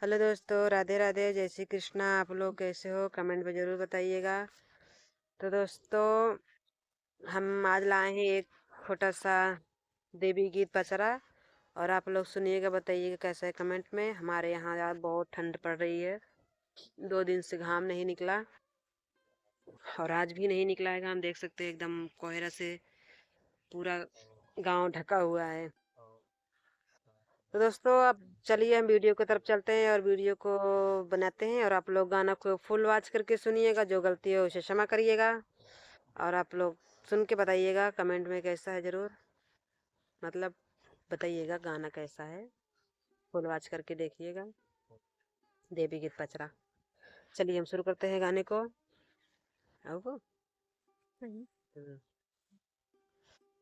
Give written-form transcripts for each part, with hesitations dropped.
Hello दोस्तों, राधे राधे, जय श्री कृष्णा। आप लोग कैसे हो? कमेंट में ज़रूर बताइएगा। तो दोस्तों, हम आज लाए हैं एक छोटा सा देवी गीत पचरा, और आप लोग सुनिएगा, बताइएगा कैसा है कमेंट में। हमारे यहाँ यार बहुत ठंड पड़ रही है, 2 दिन से घाम नहीं निकला, और आज भी नहीं निकला है घाम। देख सकते हैं एकदम कोहरा से पूरा गांव ढका हुआ है। तो दोस्तों, अब चलिए हम वीडियो की तरफ चलते हैं और वीडियो को बनाते हैं, और आप लोग गाना को फुल वॉच करके सुनिएगा। जो गलती हो उसे क्षमा करिएगा, और आप लोग सुन के बताइएगा कमेंट में कैसा है, ज़रूर मतलब बताइएगा गाना कैसा है। फुल वॉच करके देखिएगा देवी गीत पचरा। चलिए हम शुरू करते हैं गाने को। अब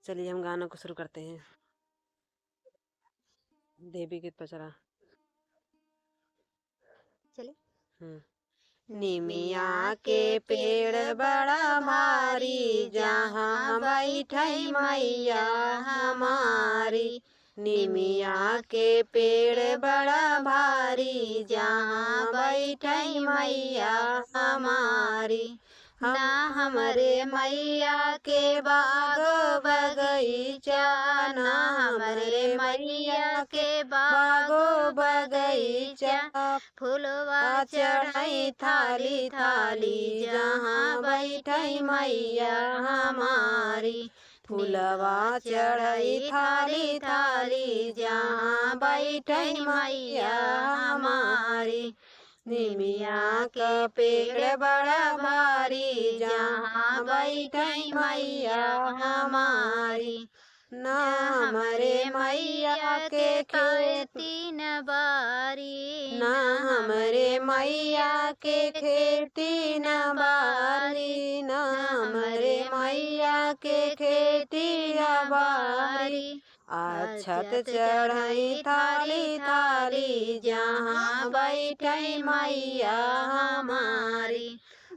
चलिए हम गाना को शुरू करते हैं। देवी गीत पचरा चलिए। निमिया के पेड़ बड़ा भारी, जहाँ बैठी मैया हमारी। निमिया के पेड़ बड़ा भारी, जहाँ बैठी मैया हमारी। ना हमरे मैया के बाग बगीचा, ना हमरे मैया के बागो बगीचा। फुलवा चढ़ाई थाली थाली, जहाँ बैठी मैया हमारी। फुलवा चढ़ाई थाली थाली, जहाँ बैठी मैया हमारी। निमिया के पेड़ बड़ा भारी, जहाँ बैठी मैया हमारी। ना हमरे मैया के खेती न बारी, ना हमरे मैया के खेती न बारी, ना हमरे मैया के खेती न बारी। अक्षत चढ़ाई थाली थाली, जहाँ बैठी मैया हमारी।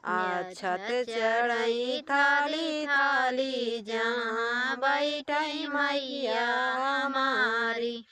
अक्षत चढ़ाई थाली थाली, जहाँ बैठी मैया हमारी।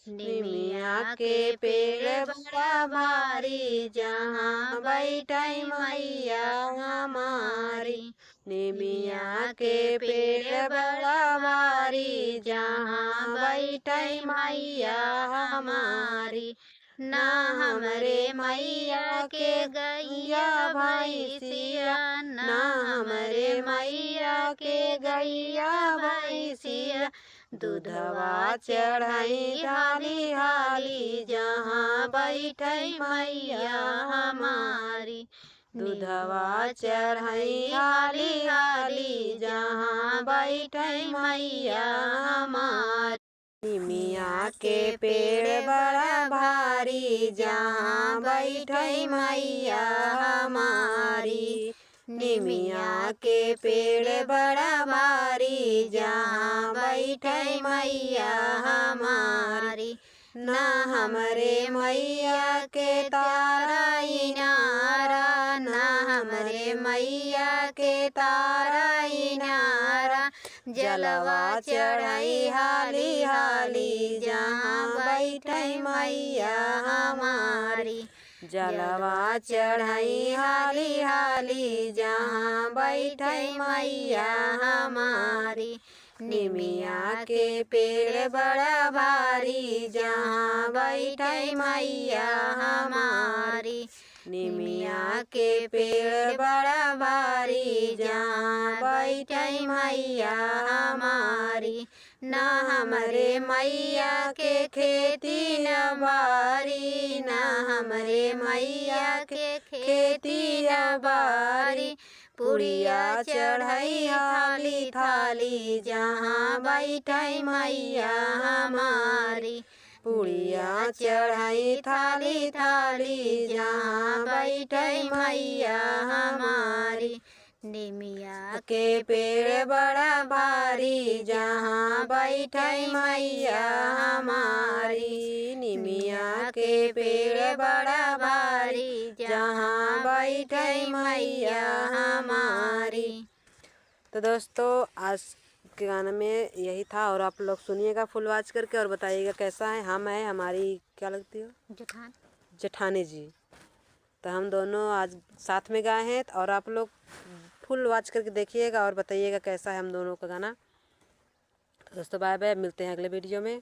निमिया के पेड़ बड़ा भारी, जहाँ बैठी मैया हमारी। निमिया के पेड़ बड़ा भारी, जहाँ बैठी मैया हमारी। ना हमरे मैया के गैया भैंसिया, ना हमरे मैया के गैया भैंसिया। दूधवा चढ़ाई हाली हाली, जहाँ बैठी मैया हमारी। दूधवा चढ़ाई हाली हाली, जहाँ बैठी मैया हमारी। निमिया के पेड़ बड़ा भारी, जहाँ बैठी मैया हमारी। निमिया के पेड़ बड़ा भारी, जहाँ बैठी मैया हमारी। ना हमरे मैया के तारा इनारा, ना हमरे मैया के तारा इनारा। जलवा चढ़ाई हाली हाली, जहाँ बैठी मैया हमारी। जलवा चढ़ाई हाली हाली, जहाँ बैठी मैया हमारी। निमिया के पेड़ बड़ा भारी, जहाँ बैठी मैया हमारी। निमिया के पेड़ बड़ा भारी, जहाँ बैठी मैया हमारी। ना हमरे मैया के खेती न बारी, ना हमरे मैया के खेती न बारी। पुड़िया चढ़ाई थाली थाली, जहाँ बैठी मैया हमारी। पुड़िया चढ़ाई थाली थाली, जहाँ बैठी मैया हमारी। निमिया के पेड़ बड़ा भारी, जहाँ बैठी मैया हमारी। निमिया के पेड़ बड़ा भारी, जहाँ बैठी मैया हमारी। तो दोस्तों, आज के गाने में यही था, और आप लोग सुनिएगा फुल वॉच करके और बताइएगा कैसा है। हम है हमारी क्या लगती हो, जेठानी जी। तो हम दोनों आज साथ में गाए हैं और आप लोग फुल वॉच करके देखिएगा और बताइएगा कैसा है हम दोनों का गाना। तो दोस्तों बाय बाय, मिलते हैं अगले वीडियो में।